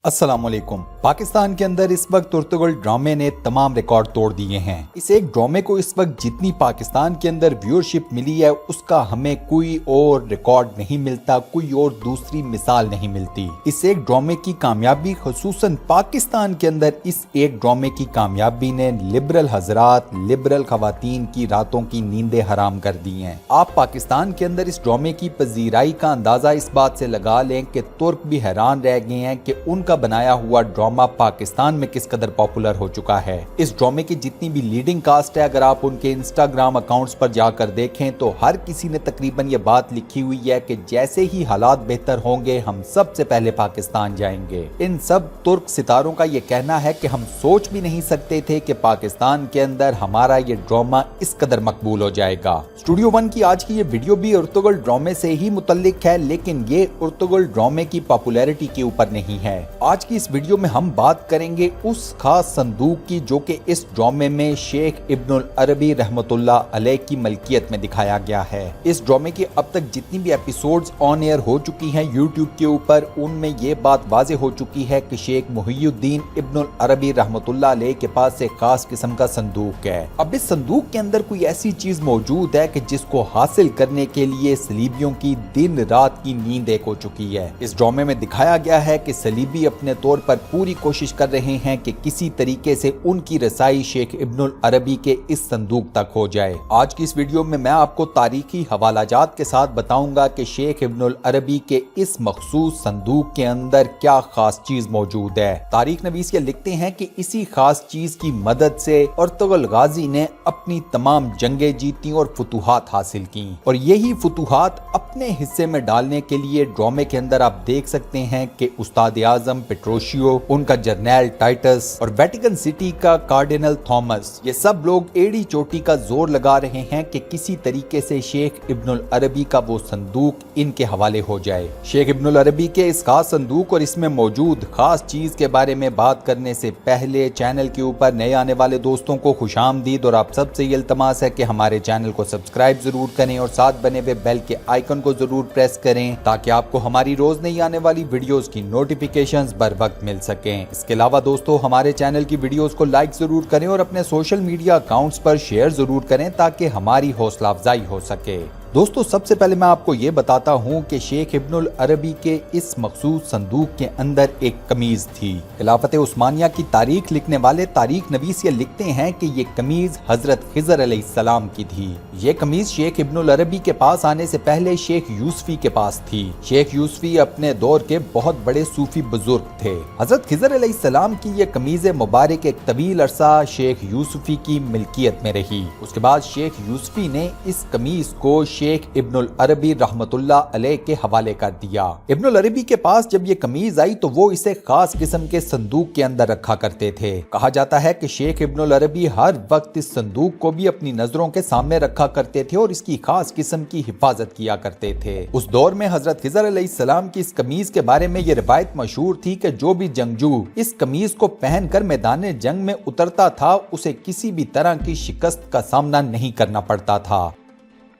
अस्सलाम वालेकुम। पाकिस्तान के अंदर इस वक्त उर्तुगल ड्रामे ने तमाम रिकॉर्ड तोड़ दिए हैं। इस एक ड्रामे को इस वक्त जितनी पाकिस्तान के अंदर व्यूअरशिप मिली है उसका हमें कोई और रिकॉर्ड नहीं मिलता, कोई और दूसरी मिसाल नहीं मिलती। इस एक ड्रामे की कामयाबी, खुसूसन पाकिस्तान के अंदर इस एक ड्रामे की कामयाबी ने लिबरल हजरात, लिबरल खवातीन की रातों की नींदें हराम कर दी हैं। आप पाकिस्तान के अंदर इस ड्रामे की पजीराई का अंदाजा इस बात से लगा लें कि तुर्क भी हैरान रह गए हैं कि उनका बनाया हुआ ड्रामा पाकिस्तान में किस कदर पॉपुलर हो चुका है। इस ड्रामे की जितनी भी लीडिंग कास्ट है, अगर आप उनके इंस्टाग्राम अकाउंट्स पर जाकर देखें तो हर किसी ने तकरीबन ये बात लिखी हुई है कि जैसे ही हालात बेहतर होंगे हम सबसे पहले पाकिस्तान जाएंगे। इन सब तुर्क सितारों का ये कहना है कि हम सोच भी नहीं सकते थे कि पाकिस्तान के अंदर हमारा ये ड्रामा इस कदर मकबूल हो जाएगा। स्टूडियो वन की आज की ये वीडियो भी उर्तुगल ड्रामे से ही मुतल्लिक है, लेकिन ये उर्तुगल ड्रामे की पॉपुलैरिटी के ऊपर नहीं है। आज की इस वीडियो में हम बात करेंगे उस खास संदूक की जो कि इस ड्रामे में शेख इब्नुल अरबी रहमतुल्लाह अलैह की मलकियत में दिखाया गया है। इस ड्रामे की अब तक जितनी भी एपिसोड्स ऑन एयर हो चुकी हैं यूट्यूब के ऊपर, उनमें ये बात वाजे हो चुकी है कि शेख मुहियुद्दीन इब्नुल अरबी रहमतुल्लाह अलैह के पास एक खास किस्म का संदूक है। अब इस संदूक के अंदर कोई ऐसी चीज मौजूद है कि जिसको हासिल करने के लिए सलीबियों की दिन रात की नींद एक हो चुकी है। इस ड्रामे में दिखाया गया है कि सलीबी अपने तौर पर पूरी कोशिश कर रहे हैं कि किसी तरीके से उनकी रसाई शेख इब्नुल अरबी के इस संदूक तक हो जाए। आज की इस वीडियो में मैं आपको तारीखी हवालाजात के साथ बताऊंगा कि शेख इब्नुल अरबी के इस मखसूस संदूक के अंदर क्या खास चीज मौजूद है। तारीख नवीस ये लिखते हैं कि इसी खास चीज की मदद से उर्तुगल गाजी ने अपनी तमाम जंगें जीती और फुतूहात हासिल की, और यही फुतूहात अपने हिस्से में डालने के लिए ड्रामे के अंदर आप देख सकते हैं कि उस्ताद आजम पेट्रोशियो, उनका जर्नैल टाइटस और वेटिकन सिटी का कार्डिनल थॉमस, ये सब लोग एड़ी चोटी का जोर लगा रहे हैं कि किसी तरीके से शेख इब्नुल अरबी का वो संदूक इनके हवाले हो जाए। शेख इब्नुल अरबी के इस खास संदूक और इसमें मौजूद खास चीज के बारे में बात करने से पहले चैनल के ऊपर नए आने वाले दोस्तों को खुशामदीद, और आप सबसे ये इल्तमास है कि हमारे चैनल को सब्सक्राइब जरूर करें और साथ बने हुए बेल के आइकन को जरूर प्रेस करें ताकि आपको हमारी रोज नई आने वाली वीडियोस की नोटिफिकेशंस बर वक्त मिल सकें। इसके अलावा दोस्तों हमारे चैनल की वीडियोस को लाइक जरूर करें और अपने सोशल मीडिया अकाउंट्स पर शेयर जरूर करें ताकि हमारी हौसला अफजाई हो सके। दोस्तों सबसे पहले मैं आपको ये बताता हूँ कि शेख इब्नुल अरबी के इस मखसूस संदूक के अंदर एक कमीज थी। खिलाफत उस्मानिया की तारीख लिखने वाले तारीख नवीस ये लिखते हैं कि ये कमीज हजरत खिजर अलैहिस्सलाम की थी। ये कमीज शेख इब्नुल अरबी के पास आने से पहले शेख यूसुफी के पास थी। शेख यूसुफी अपने दौर के बहुत बड़े सूफी बुजुर्ग थे। हजरत खिजर अलैहिस्सलाम की ये कमीज मुबारक एक तवील अरसा शेख यूसुफी की मिल्कियत में रही। उसके बाद शेख यूसुफी ने इस कमीज को शेख इब्नुल अरबी रहमतुल्लाह अलैह के हवाले कर दिया। इब्नुल अरबी के पास जब ये कमीज आई तो वो इसे खास किस्म के संदूक के अंदर रखा करते थे। कहा जाता है कि शेख इब्नुल अरबी हर वक्त इस संदूक को भी अपनी नजरों के सामने रखा करते थे और इसकी खास किस्म की हिफाजत किया करते थे। उस दौर में हजरत खिजर अलैहिस्सलाम की इस कमीज के बारे में ये रिवायत मशहूर थी कि जो भी जंगजू इस कमीज को पहनकर मैदान जंग में उतरता था उसे किसी भी तरह की शिकस्त का सामना नहीं करना पड़ता था।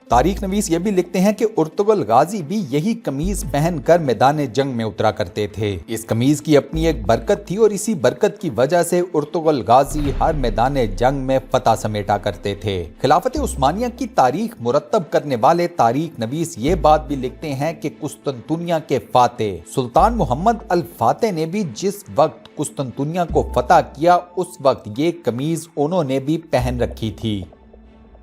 तारीख नवीस ये भी लिखते हैं कि उर्तुगल गाजी भी यही कमीज पहनकर मैदान जंग में उतरा करते थे। इस कमीज की अपनी एक बरकत थी और इसी बरकत की वजह से उर्तुगल गाजी हर मैदान जंग में फतह समेटा करते थे। खिलाफत उस्मानिया की तारीख मुरत्तब करने वाले तारीख नवीस ये बात भी लिखते हैं कि कुस्तुनतुनिया के फातेह सुल्तान मोहम्मद अल फातेह ने भी जिस वक्त कुस्तुनतुनिया को फतह किया उस वक्त ये कमीज उन्होंने भी पहन रखी थी।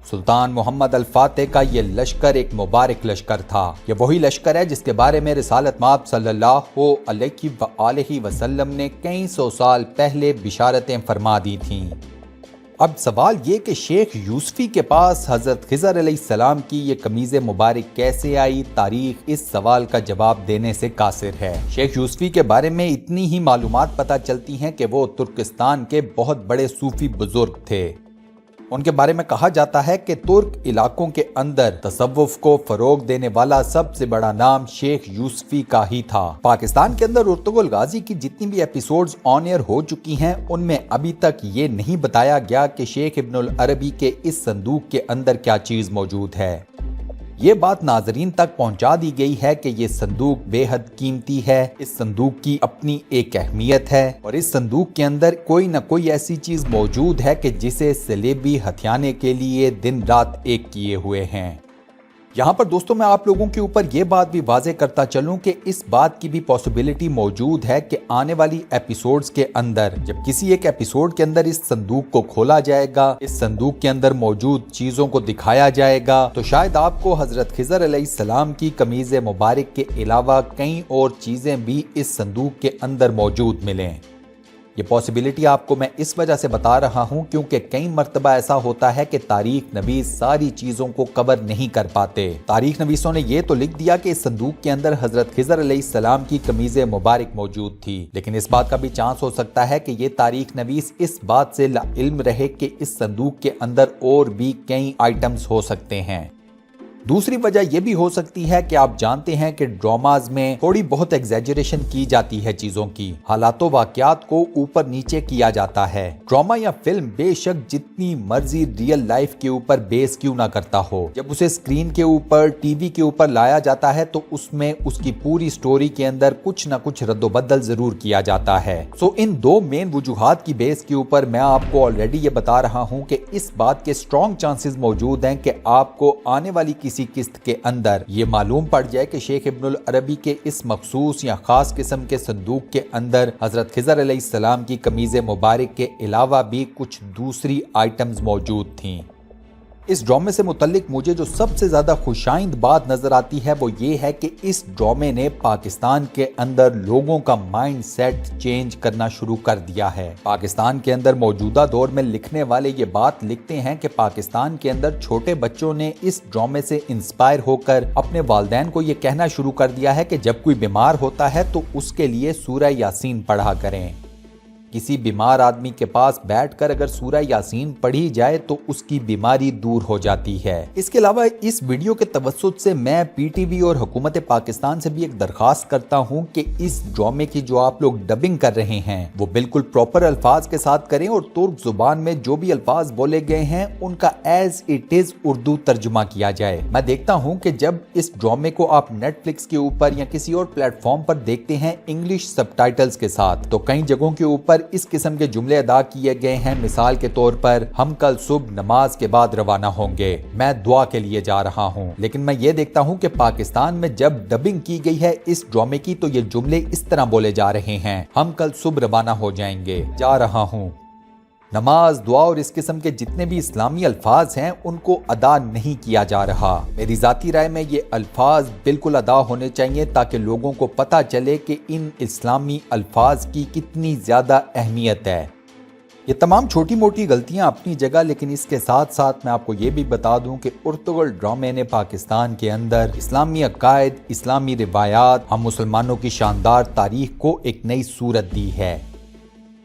सुल्तान मोहम्मद अल फातेह का ये लश्कर एक मुबारक लश्कर था। ये वही लश्कर है जिसके बारे में रिसालत माब सल्लल्लाहु अलैहि वसल्लम ने कई सौ साल पहले बिशारतें फरमा दी थीं। अब सवाल ये कि शेख यूसुफी के पास हजरत खिजर अलैहिस्सलाम की ये कमीज़ मुबारक कैसे आई, तारीख इस सवाल का जवाब देने से कासिर है। शेख यूसुफी के बारे में इतनी ही मालूमात पता चलती हैं कि वो तुर्किस्तान के बहुत बड़े सूफी बुजुर्ग थे। उनके बारे में कहा जाता है कि तुर्क इलाकों के अंदर तसव्वुफ को फरोग देने वाला सबसे बड़ा नाम शेख यूसुफी का ही था। पाकिस्तान के अंदर उर्तुगल गाजी की जितनी भी एपिसोड्स ऑन एयर हो चुकी हैं उनमें अभी तक ये नहीं बताया गया कि शेख इब्नुल अरबी के इस संदूक के अंदर क्या चीज मौजूद है। یہ بات ناظرین تک پہنچا دی گئی ہے کہ یہ صندوق بے حد قیمتی ہے، اس صندوق کی اپنی ایک اہمیت ہے اور اس صندوق کے اندر کوئی نہ کوئی ایسی چیز موجود ہے کہ جسے سلیبی ہتھیانے کے لیے دن رات ایک کیے ہوئے ہیں۔ یہاں پر دوستوں میں آپ لوگوں کے اوپر یہ بات بھی واضح کرتا چلوں کہ اس بات کی بھی پاسبلٹی موجود ہے کہ آنے والی ایپیسوڈز کے اندر جب کسی ایک ایپیسوڈ کے اندر اس صندوق کو کھولا جائے گا، اس صندوق کے اندر موجود چیزوں کو دکھایا جائے گا، تو شاید آپ کو حضرت خضر علیہ السلام کی قمیض مبارک کے علاوہ کئی اور چیزیں بھی اس صندوق کے اندر موجود ملیں۔ یہ پاسبلٹی آپ کو میں اس وجہ سے بتا رہا ہوں کیونکہ کئی مرتبہ ایسا ہوتا ہے کہ تاریخ نویس ساری چیزوں کو کور نہیں کر پاتے۔ تاریخ نویسوں نے یہ تو لکھ دیا کہ اس صندوق کے اندر حضرت خضر علیہ السلام کی قمیض مبارک موجود تھی، لیکن اس بات کا بھی چانس ہو سکتا ہے کہ یہ تاریخ نویس اس بات سے لا علم رہے کہ اس صندوق کے اندر اور بھی کئی آئٹمز ہو سکتے ہیں۔ دوسری وجہ یہ بھی ہو سکتی ہے کہ آپ جانتے ہیں کہ ڈراماز میں تھوڑی بہت ایگزیجریشن کی جاتی ہے چیزوں کی، حالات و واقعات کو اوپر نیچے کیا جاتا ہے۔ ڈراما یا فلم بے شک جتنی مرضی ریئل لائف کے اوپر بیس کیوں نہ کرتا ہو، جب اسے اسکرین کے اوپر ٹی وی کے اوپر لایا جاتا ہے تو اس میں اس کی پوری سٹوری کے اندر کچھ نہ کچھ رد و بدل ضرور کیا جاتا ہے۔ ان دو مین وجوہات کی بیس کے اوپر میں آپ کو آلریڈی یہ بتا رہا ہوں کہ اس بات کے سٹرونگ چانسز موجود ہیں کہ آپ کو آنے والی کسی قسط کے اندر یہ معلوم پڑ جائے کہ شیخ ابن العربی کے اس مخصوص یا خاص قسم کے صندوق کے اندر حضرت خضر علیہ السلام کی قمیض مبارک کے علاوہ بھی کچھ دوسری آئٹمز موجود تھیں۔ اس ڈرامے سے متعلق مجھے جو سب سے زیادہ خوشائند بات نظر آتی ہے وہ یہ ہے کہ اس ڈرامے نے پاکستان کے اندر لوگوں کا مائنڈ سیٹ چینج کرنا شروع کر دیا ہے۔ پاکستان کے اندر موجودہ دور میں لکھنے والے یہ بات لکھتے ہیں کہ پاکستان کے اندر چھوٹے بچوں نے اس ڈرامے سے انسپائر ہو کر اپنے والدین کو یہ کہنا شروع کر دیا ہے کہ جب کوئی بیمار ہوتا ہے تو اس کے لیے سورہ یاسین پڑھا کریں۔ کسی بیمار آدمی کے پاس بیٹھ کر اگر سورہ یاسین پڑھی جائے تو اس کی بیماری دور ہو جاتی ہے۔ اس کے علاوہ اس ویڈیو کے توسط سے میں پی ٹی وی اور حکومت پاکستان سے بھی ایک درخواست کرتا ہوں کہ اس ڈرامے کی جو آپ لوگ ڈبنگ کر رہے ہیں وہ بالکل پراپر الفاظ کے ساتھ کریں اور ترک زبان میں جو بھی الفاظ بولے گئے ہیں ان کا ایز اٹ از اردو ترجمہ کیا جائے۔ میں دیکھتا ہوں کہ جب اس ڈرامے کو آپ نیٹ فلکس کے اوپر یا کسی اور پلیٹ فارم پر دیکھتے ہیں انگلش سب ٹائٹلز کے ساتھ تو کئی جگہوں کے اوپر اس قسم کے جملے ادا کیے گئے ہیں، مثال کے طور پر ہم کل صبح نماز کے بعد روانہ ہوں گے، میں دعا کے لیے جا رہا ہوں، لیکن میں یہ دیکھتا ہوں کہ پاکستان میں جب ڈبنگ کی گئی ہے اس ڈرامے کی تو یہ جملے اس طرح بولے جا رہے ہیں، ہم کل صبح روانہ ہو جائیں گے، جا رہا ہوں۔ نماز، دعا اور اس قسم کے جتنے بھی اسلامی الفاظ ہیں ان کو ادا نہیں کیا جا رہا۔ میری ذاتی رائے میں یہ الفاظ بالکل ادا ہونے چاہیے تاکہ لوگوں کو پتہ چلے کہ ان اسلامی الفاظ کی کتنی زیادہ اہمیت ہے۔ یہ تمام چھوٹی موٹی غلطیاں اپنی جگہ، لیکن اس کے ساتھ ساتھ میں آپ کو یہ بھی بتا دوں کہ ارطغرل ڈرامے نے پاکستان کے اندر اسلامی عقائد، اسلامی روایات، ہم مسلمانوں کی شاندار تاریخ کو ایک نئی صورت دی ہے۔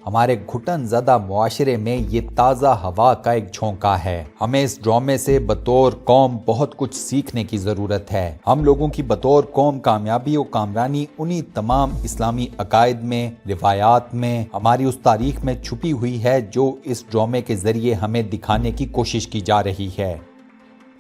ہمارے گھٹن زدہ معاشرے میں یہ تازہ ہوا کا ایک جھونکا ہے۔ ہمیں اس ڈرامے سے بطور قوم بہت کچھ سیکھنے کی ضرورت ہے۔ ہم لوگوں کی بطور قوم کامیابی و کامرانی انہی تمام اسلامی عقائد میں، روایات میں، ہماری اس تاریخ میں چھپی ہوئی ہے جو اس ڈرامے کے ذریعے ہمیں دکھانے کی کوشش کی جا رہی ہے۔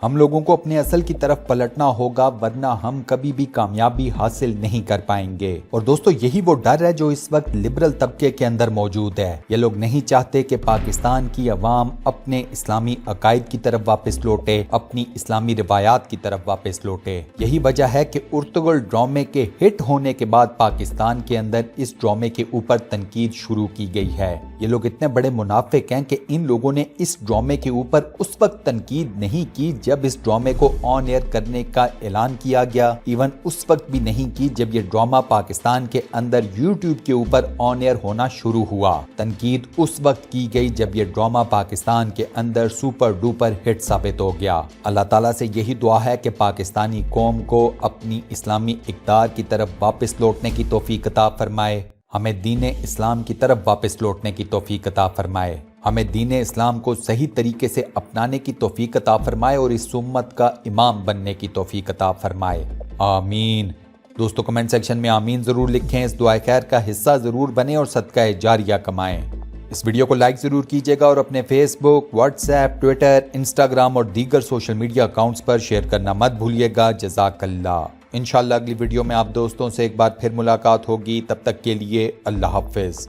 ہم لوگوں کو اپنے اصل کی طرف پلٹنا ہوگا ورنہ ہم کبھی بھی کامیابی حاصل نہیں کر پائیں گے۔ اور دوستو یہی وہ ڈر ہے جو اس وقت لبرل طبقے کے اندر موجود ہے۔ یہ لوگ نہیں چاہتے کہ پاکستان کی عوام اپنے اسلامی عقائد کی طرف واپس لوٹے، اپنی اسلامی روایات کی طرف واپس لوٹے۔ یہی وجہ ہے کہ ارطغرل ڈرامے کے ہٹ ہونے کے بعد پاکستان کے اندر اس ڈرامے کے اوپر تنقید شروع کی گئی ہے۔ یہ لوگ اتنے بڑے منافق ہیں کہ ان لوگوں نے اس ڈرامے کے اوپر اس وقت تنقید نہیں کی جب اس ڈرامے کو آن ایئر کرنے کا اعلان کیا گیا، ایون اس وقت بھی نہیں کی جب یہ ڈرامہ پاکستان کے اندر یوٹیوب کے اوپر آن ایئر ہونا شروع ہوا۔ تنقید اس وقت کی گئی جب یہ ڈرامہ پاکستان کے اندر سپر ڈوپر ہٹ ثابت ہو گیا۔ اللہ تعالیٰ سے یہی دعا ہے کہ پاکستانی قوم کو اپنی اسلامی اقدار کی طرف واپس لوٹنے کی توفیق عطا فرمائے، ہمیں دین اسلام کی طرف واپس لوٹنے کی توفیق عطا فرمائے، ہمیں دین اسلام کو صحیح طریقے سے اپنانے کی توفیق عطا فرمائے اور اس امت کا امام بننے کی توفیق عطا فرمائے، آمین۔ دوستو کمنٹ سیکشن میں آمین ضرور لکھیں، اس دعائے خیر کا حصہ ضرور بنیں اور صدقہ جاریہ کمائیں۔ اس ویڈیو کو لائک ضرور کیجیے گا اور اپنے فیس بک، واٹس ایپ، ٹویٹر، انسٹاگرام اور دیگر سوشل میڈیا اکاؤنٹس پر شیئر کرنا مت بھولیے گا۔ جزاک اللہ۔ انشاءاللہ اگلی ویڈیو میں آپ دوستوں سے ایک بار پھر ملاقات ہوگی، تب تک کے لیے اللہ حافظ۔